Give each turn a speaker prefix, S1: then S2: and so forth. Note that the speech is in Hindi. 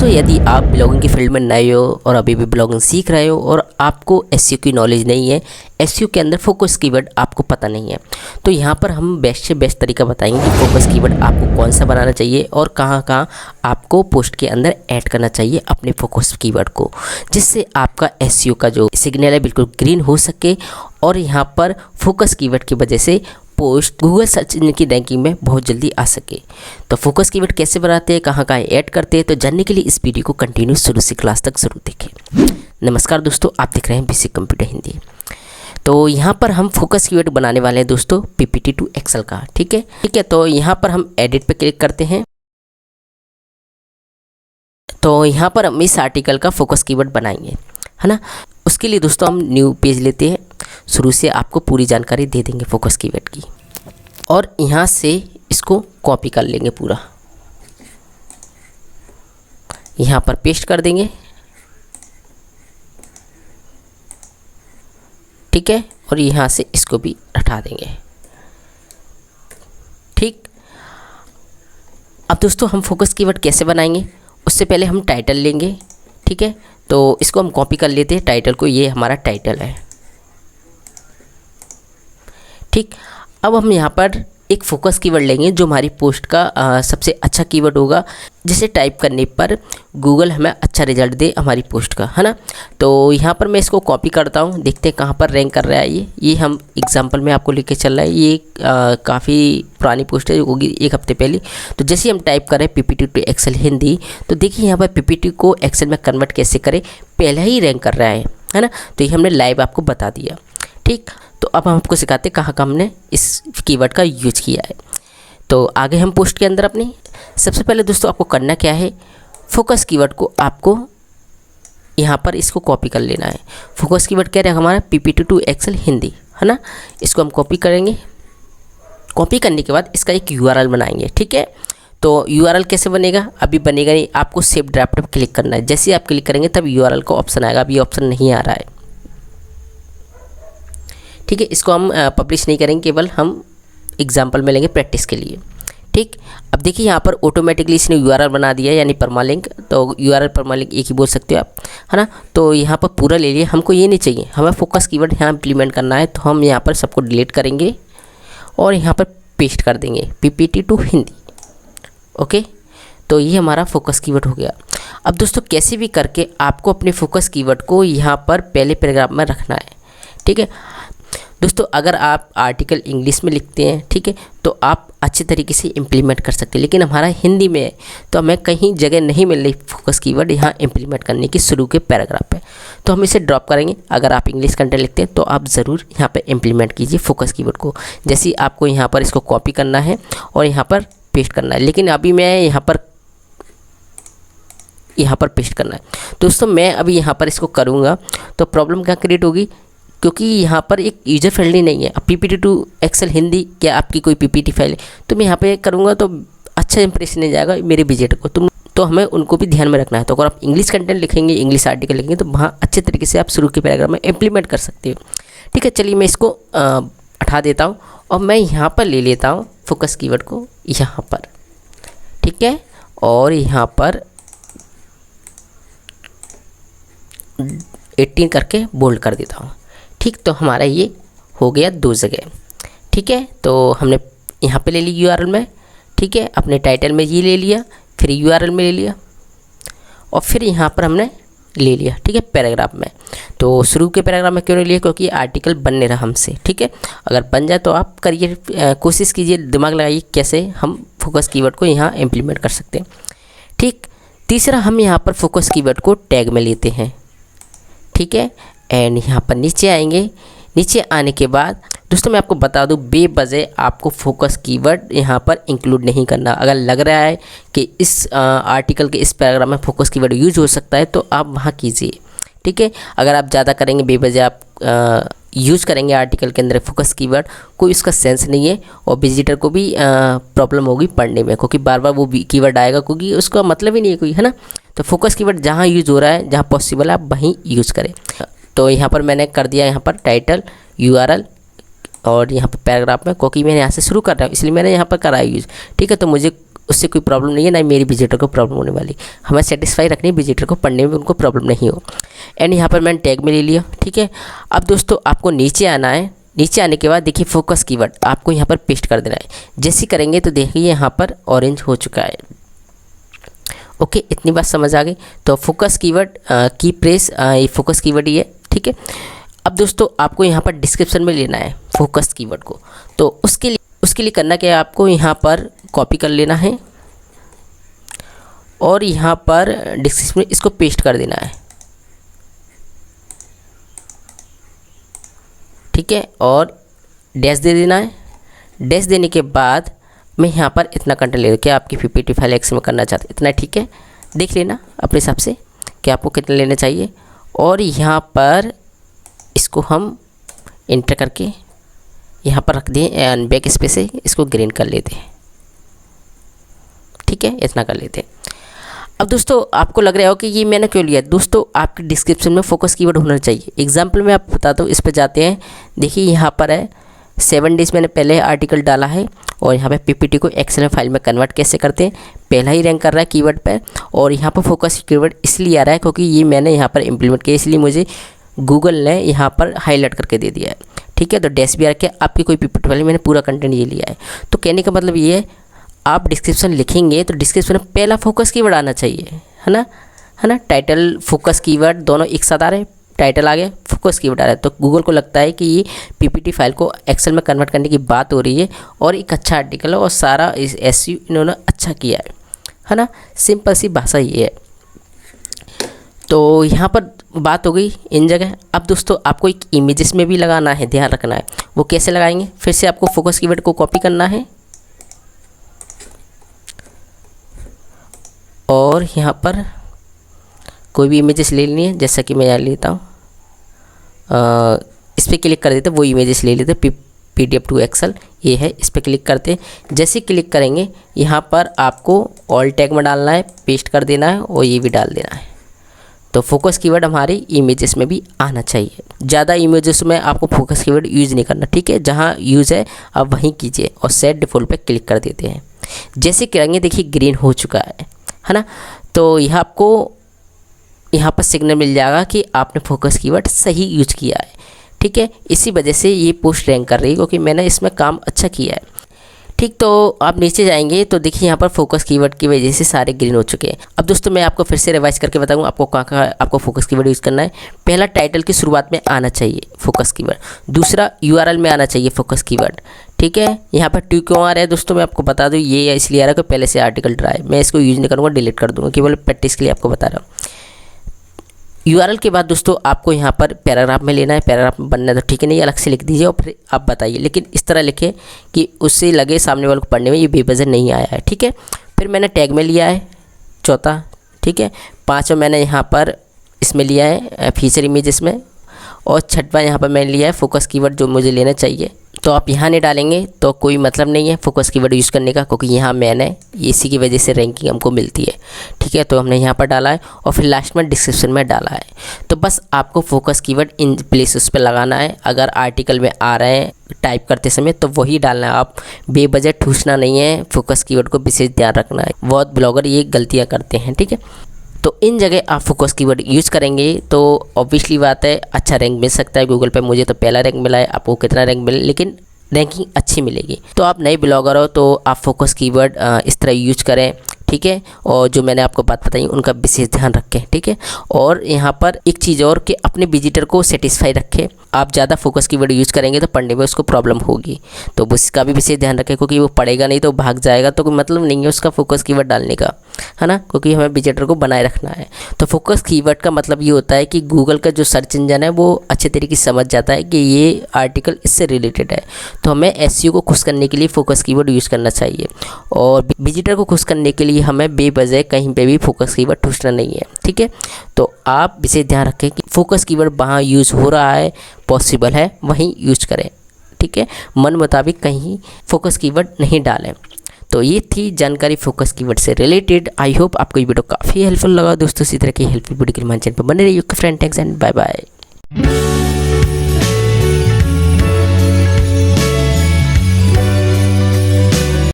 S1: दोस्तों यदि आप ब्लॉगिंग की फील्ड में नए हो और अभी भी ब्लॉगिंग सीख रहे हो और आपको एसईओ की नॉलेज नहीं है, एसईओ के अंदर फोकस कीवर्ड आपको पता नहीं है, तो यहाँ पर हम बेस्ट से बेस्ट तरीका बताएंगे कि फोकस कीवर्ड आपको कौन सा बनाना चाहिए और कहाँ कहाँ आपको पोस्ट के अंदर ऐड करना चाहिए अपने फोकस कीवर्ड को, जिससे आपका एसईओ का जो सिग्नल है बिल्कुल ग्रीन हो सके और यहाँ पर फोकस कीवर्ड की वजह से पोस्ट गूगल सर्च इंजन की रैंकिंग में बहुत जल्दी आ सके। तो फोकस कीवर्ड कैसे बनाते हैं, कहाँ कहाँ ऐड करते हैं, तो जानने के लिए इस वीडियो को कंटिन्यू शुरू से क्लास तक जरूर देखें। नमस्कार दोस्तों, आप देख रहे हैं बेसिक कंप्यूटर हिंदी। तो यहाँ पर हम फोकस कीवर्ड बनाने वाले हैं दोस्तों पीपीटी टू एक्सेल का। ठीक है। तो यहाँ पर हम एडिट पे क्लिक करते हैं। तो यहाँ पर हम इस आर्टिकल का फोकस कीवर्ड बनाएंगे, है ना। उसके लिए दोस्तों हम न्यू पेज लेते हैं। शुरू से आपको पूरी जानकारी दे देंगे फोकस कीवर्ड की और यहाँ से इसको कॉपी कर लेंगे पूरा, यहाँ पर पेस्ट कर देंगे। ठीक है, और यहाँ से इसको भी हटा देंगे। ठीक। अब दोस्तों हम फोकस कीवर्ड कैसे बनाएंगे, उससे पहले हम टाइटल लेंगे। ठीक है, तो इसको हम कॉपी कर लेते हैं टाइटल को, ये हमारा टाइटल है। ठीक। अब हम यहाँ पर एक फोकस कीवर्ड लेंगे जो हमारी पोस्ट का सबसे अच्छा कीवर्ड होगा, जिसे टाइप करने पर गूगल हमें अच्छा रिजल्ट दे हमारी पोस्ट का, है ना। तो यहाँ पर मैं इसको कॉपी करता हूँ, देखते हैं कहाँ पर रैंक कर रहा है ये हम एग्जांपल में आपको लेके चल रहा है। ये काफ़ी पुरानी पोस्ट है, होगी 1 हफ्ते पहले। तो जैसे हम टाइप करें पीपीटी टू एक्सेल हिंदी, तो देखिए यहाँ पर पीपीटी को एक्सेल में कन्वर्ट कैसे करें, पहले ही रैंक कर रहा है ना। तो ये हमने लाइव आपको बता दिया। ठीक। तो अब हम आपको सिखाते हैं कहाँ हमने इस कीवर्ड का यूज किया है। तो आगे हम पोस्ट के अंदर अपनी सबसे पहले दोस्तों आपको करना क्या है, फोकस कीवर्ड को आपको यहाँ पर इसको कॉपी कर लेना है। फोकस कीवर्ड क्या है हमारा पीपीटी टू एक्सेल हिंदी, है ना। इसको हम कॉपी करेंगे। कॉपी करने के बाद इसका एक यूआरएल बनाएंगे। ठीक है, तो यूआरएल कैसे बनेगा, अभी बनेगा नहीं, आपको सेव ड्राफ्ट पर क्लिक करना है। जैसे आप क्लिक करेंगे तब यूआरएल का ऑप्शन आएगा, अभी ऑप्शन नहीं आ रहा है। ठीक है, इसको हम पब्लिश नहीं करेंगे, केवल हम एग्जाम्पल में लेंगे प्रैक्टिस के लिए। ठीक। अब देखिए यहाँ पर ऑटोमेटिकली इसने यूआरएल बना दिया, यानी परमालिंक। तो यूआरएल परमालिंक एक ही बोल सकते हो आप, है ना। तो यहाँ पर पूरा ले लिए, हमको ये नहीं चाहिए, हमें फोकस कीवर्ड यहाँ इम्प्लीमेंट करना है। तो हम यहाँ पर सबको डिलीट करेंगे और यहाँ पर पेस्ट कर देंगे पीपीटी टू हिंदी। ओके, तो ये हमारा फोकस कीवर्ड हो गया। अब दोस्तों कैसे भी करके आपको अपने फोकस कीवर्ड को यहाँ पर पहले पैराग्राफ में रखना है। ठीक है दोस्तों, अगर आप आर्टिकल इंग्लिश में लिखते हैं, ठीक है, तो आप अच्छे तरीके से इम्प्लीमेंट कर सकते हैं, लेकिन हमारा हिंदी में है तो हमें कहीं जगह नहीं मिल रही फोकस कीवर्ड यहाँ इम्प्लीमेंट करने की शुरू के पैराग्राफ पे, तो हम इसे ड्रॉप करेंगे। अगर आप इंग्लिश कंटेंट लिखते हैं तो आप ज़रूर यहाँ पर इम्प्लीमेंट कीजिए फोकस कीवर्ड को। जैसे आपको यहाँ पर इसको कॉपी करना है और यहाँ पर पेस्ट करना है, लेकिन अभी मैं यहाँ पर पेस्ट करना है। दोस्तों मैं अभी यहाँ पर इसको करूँगा तो प्रॉब्लम क्या क्रिएट होगी, क्योंकि यहाँ पर एक यूजर फ्रेंडली नहीं है। अब पीपीटी टू एक्सेल हिंदी, क्या आपकी कोई पीपीटी फाइल है, तो मैं यहाँ पे करूँगा तो अच्छा इंप्रेशन नहीं जाएगा मेरे विजिटर को, तो हमें उनको भी ध्यान में रखना है। तो अगर आप इंग्लिश कंटेंट लिखेंगे, इंग्लिश आर्टिकल लिखेंगे, तो वहाँ अच्छे तरीके से आप शुरू के पैराग्राफ में इम्प्लीमेंट कर सकते हो। ठीक है, चलिए मैं इसको हटा देता हूँ और मैं यहाँ पर ले लेता हूँ फोकस कीवर्ड को यहाँ पर। ठीक है, और यहाँ पर 18 करके बोल्ड कर देता हूँ। ठीक, तो हमारा ये हो गया 2 जगह। ठीक है, तो हमने यहाँ पे ले ली यूआरएल में। ठीक है, अपने टाइटल में ये ले लिया, फिर यूआरएल में ले लिया और फिर यहाँ पर हमने ले लिया। ठीक है, पैराग्राफ में। तो शुरू के पैराग्राफ में क्यों नहीं लिया, क्योंकि आर्टिकल बन नहीं रहा हमसे। ठीक है, अगर बन जाए तो आप करिए, कोशिश कीजिए, दिमाग लगाइए कैसे हम फोकस कीवर्ड को यहाँ इम्प्लीमेंट कर सकते हैं। ठीक। तीसरा, हम यहाँ पर फोकस कीवर्ड को टैग में लेते हैं। ठीक है, एंड यहाँ पर नीचे आएंगे। नीचे आने के बाद दोस्तों मैं आपको बता दूँ, बेवजह आपको फोकस कीवर्ड यहाँ पर इंक्लूड नहीं करना। अगर लग रहा है कि इस आर्टिकल के इस पैराग्राफ में फोकस कीवर्ड यूज हो सकता है तो आप वहाँ कीजिए। ठीक है, अगर आप ज़्यादा करेंगे, बेवजह आप यूज करेंगे आर्टिकल के अंदर फोकस कीवर्ड, कोई उसका सेंस नहीं है और विजिटर को भी प्रॉब्लम होगी पढ़ने में, क्योंकि बार बार वो कीवर्ड आएगा, क्योंकि उसका मतलब ही नहीं है कोई, है ना। तो फोकस कीवर्ड जहाँ यूज हो रहा है, जहाँ पॉसिबल है, आप वहीं यूज़ करें। तो यहाँ पर मैंने कर दिया, यहाँ पर टाइटल, यूआरएल और यहाँ पर पैराग्राफ में, क्योंकि मैंने यहाँ से शुरू कर रहा हूँ इसलिए मैंने यहाँ पर करा यूज़। ठीक है, तो मुझे उससे कोई प्रॉब्लम नहीं है, ना मेरी विजिटर को प्रॉब्लम होने वाली। हमें सेटिस्फाई रखनी है विजिटर को, पढ़ने में उनको प्रॉब्लम नहीं हो। एंड यहाँ पर मैंने टैग में ले लिया, ठीक है। अब दोस्तों आपको नीचे आना है, नीचे आने के बाद देखिए फोकस कीवर्ड आपको यहाँ पर पेस्ट कर देना है। जैसे करेंगे तो देखिए यहाँ पर ऑरेंज हो चुका है। ओके, इतनी बात समझ आ गई। तो फोकस कीवर्ड की प्रेस ये फोकस कीवर्ड ही है, ठीक है। अब दोस्तों आपको यहाँ पर डिस्क्रिप्शन में लेना है फोकस कीवर्ड को, तो उसके लिए करना क्या है, आपको यहाँ पर कॉपी कर लेना है और यहाँ पर डिस्क्रिप्शन में इसको पेस्ट कर देना है, ठीक है। और डैश दे देना है। डैश देने के बाद मैं यहाँ पर इतना कंटेंट ले लूँ, क्या आपकी पीपीटी फाइल एक्सेल में करना चाहते इतना, ठीक है। देख लेना अपने हिसाब से कि आपको कितना लेना चाहिए। और यहाँ पर इसको हम इंटर करके यहाँ पर रख दें, बैक स्पेस से इसको ग्रीन कर लेते हैं, ठीक है। इतना कर लेते हैं। अब दोस्तों आपको लग रहा हो कि ये मैंने क्यों लिया, दोस्तों आपके डिस्क्रिप्शन में फोकस कीवर्ड होना चाहिए। एग्जाम्पल में आप बताता हूँ, इस पर जाते हैं, देखिए यहाँ पर है 7 डेज मैंने पहले आर्टिकल डाला है और यहाँ पे पीपीटी को एक्सेल फाइल में कन्वर्ट कैसे करते हैं, पहला ही रैंक कर रहा है कीवर्ड पर। और यहाँ पर फोकस कीवर्ड इसलिए आ रहा है क्योंकि ये मैंने यहाँ पर इम्प्लीमेंट किया, इसलिए मुझे गूगल ने यहाँ पर हाईलाइट करके दे दिया है, ठीक है। तो डैश भी आ रखे आपकी कोई पीपीटी फाइल, मैंने पूरा कंटेंट ये लिया है। तो कहने का मतलब ये है, आप डिस्क्रिप्शन लिखेंगे तो डिस्क्रिप्शन में पहला फोकस कीवर्ड आना चाहिए, है ना। टाइटल फोकस कीवर्ड दोनों एक साथ आ रहे हैं, टाइटल आ गया, फोकस कीवर्ड आ रहा है। तो गूगल को लगता है कि ये पीपीटी फाइल को एक्सेल में कन्वर्ट करने की बात हो रही है और एक अच्छा आर्टिकल है और सारा इस एसईओ इन्होंने अच्छा किया है ना। सिंपल सी भाषा ये है। तो यहाँ पर बात हो गई इन जगह। अब दोस्तों आपको एक इमेजेस में भी लगाना है, ध्यान रखना है। वो कैसे लगाएंगे, फिर से आपको फोकस कीवर्ड को कॉपी करना है और यहाँ पर कोई भी इमेजेस ले लेनी है, जैसा कि मैं यहाँ लेता हूँ, इस पर क्लिक कर देते, वो इमेजेस ले लेते, PDF टू एक्सेल ये है, इस पर क्लिक करते। जैसे क्लिक करेंगे यहाँ पर आपको ऑल टैग में डालना है, पेस्ट कर देना है और ये भी डाल देना है। तो फोकस कीवर्ड हमारी इमेजेस में भी आना चाहिए। ज़्यादा इमेजेस में आपको फोकस कीवर्ड यूज़ नहीं करना, ठीक है। जहाँ यूज़ है आप वहीं कीजिए और सेट डिफ़ॉल्ट पे क्लिक कर देते हैं। जैसे करेंगे देखिए ग्रीन हो चुका है ना। तो यह आपको यहाँ पर सिग्नल मिल जाएगा कि आपने फोकस कीवर्ड सही यूज किया है, ठीक है। इसी वजह से ये पोस्ट रैंक कर रही है क्योंकि मैंने इसमें काम अच्छा किया है, ठीक। तो आप नीचे जाएंगे तो देखिए यहाँ पर फोकस कीवर्ड की वजह से सारे ग्रीन हो चुके हैं। अब दोस्तों मैं आपको फिर से रिवाइज करके बताऊँ आपको कहाँ आपको फोकस कीवर्ड यूज़ करना है। पहला टाइटल की शुरुआत में आना चाहिए फोकस कीवर्ड, दूसरा URL में आना चाहिए फोकस कीवर्ड, ठीक है। यहाँ पर टू क्यों आ रहा है दोस्तों, मैं आपको बता दूँ, ये इसलिए आ रहा है कि पहले से आर्टिकल ड्रा है, मैं इसको यूज़ नहीं करूँगा, डिलीट कर दूँगा, केवल प्रैक्टिस के लिए आपको बता रहा हूँ। URL के बाद दोस्तों आपको यहाँ पर पैराग्राफ में लेना है, पैराग्राफ में बनना है तो ठीक है, नहीं अलग से लिख दीजिए और फिर आप बताइए, लेकिन इस तरह लिखें कि उससे लगे सामने वाले को पढ़ने में ये बेवजह नहीं आया है, ठीक है। फिर मैंने टैग में लिया है चौथा, ठीक है। पाँचवा मैंने यहाँ पर इसमें लिया है फीचर इमेजेस में, और छठवां यहाँ पर मैंने लिया है फोकस कीवर्ड जो मुझे लेना चाहिए। तो आप यहाँ नहीं डालेंगे तो कोई मतलब नहीं है फोकस कीवर्ड यूज़ करने का, क्योंकि यहाँ मैंने इसी की वजह से रैंकिंग हमको मिलती है, ठीक है। तो हमने यहाँ पर डाला है और फिर लास्ट में डिस्क्रिप्शन में डाला है। तो बस आपको फोकस कीवर्ड इन प्लेसेस पे लगाना है। अगर आर्टिकल में आ रहे हैं टाइप करते समय तो वही डालना है, आप बेवजह ठूसना नहीं है। फोकस कीवर्ड को विशेष ध्यान रखना है, बहुत ब्लॉगर ये गलतियाँ करते हैं, ठीक है। तो इन जगह आप फोकस कीवर्ड यूज़ करेंगे तो ऑब्वियसली बात है अच्छा रैंक मिल सकता है गूगल पे। मुझे तो पहला रैंक मिला है, आपको कितना रैंक मिले, लेकिन रैंकिंग अच्छी मिलेगी। तो आप नए ब्लॉगर हो तो आप फोकस कीवर्ड इस तरह यूज करें, ठीक है। और जो मैंने आपको बात बताई उनका विशेष ध्यान रखें, ठीक है। और यहाँ पर एक चीज़ और कि अपने विजिटर को सेटिस्फाई रखें। आप ज़्यादा फोकस कीवर्ड यूज़ करेंगे तो पढ़ने में उसको प्रॉब्लम होगी, तो उसका भी विशेष ध्यान रखें, क्योंकि वो पढ़ेगा नहीं तो भाग जाएगा, तो कोई मतलब नहीं है उसका फोकस कीवर्ड डालने का, है ना, क्योंकि हमें विजिटर को बनाए रखना है। तो फोकस कीवर्ड का मतलब ये होता है कि गूगल का जो सर्च इंजन है वो अच्छे तरीके से समझ जाता है कि ये आर्टिकल इससे रिलेटेड है। तो हमें एसईओ को खुश करने के लिए फोकस कीवर्ड यूज़ करना चाहिए, और विजिटर को खुश करने के लिए हमें बेवजह कहीं पे भी फोकस कीवर्ड ठूसना नहीं है, ठीक है। तो आप विशेष ध्यान रखें कि फोकस कीवर्ड वहाँ यूज़ हो रहा है, पॉसिबल है, वहीं यूज करें, ठीक है। मन मुताबिक कहीं फोकस कीवर्ड नहीं डालें। तो ये थी जानकारी फोकस कीवर्ड से रिलेटेड। आई होप आपको ये वीडियो काफ़ी हेल्पफुल लगा दोस्तों। इसी तरह की हेल्पफुल वीडियो के लिए हमारे चैनल पर बने रहिए। Friend, thanks and bye bye.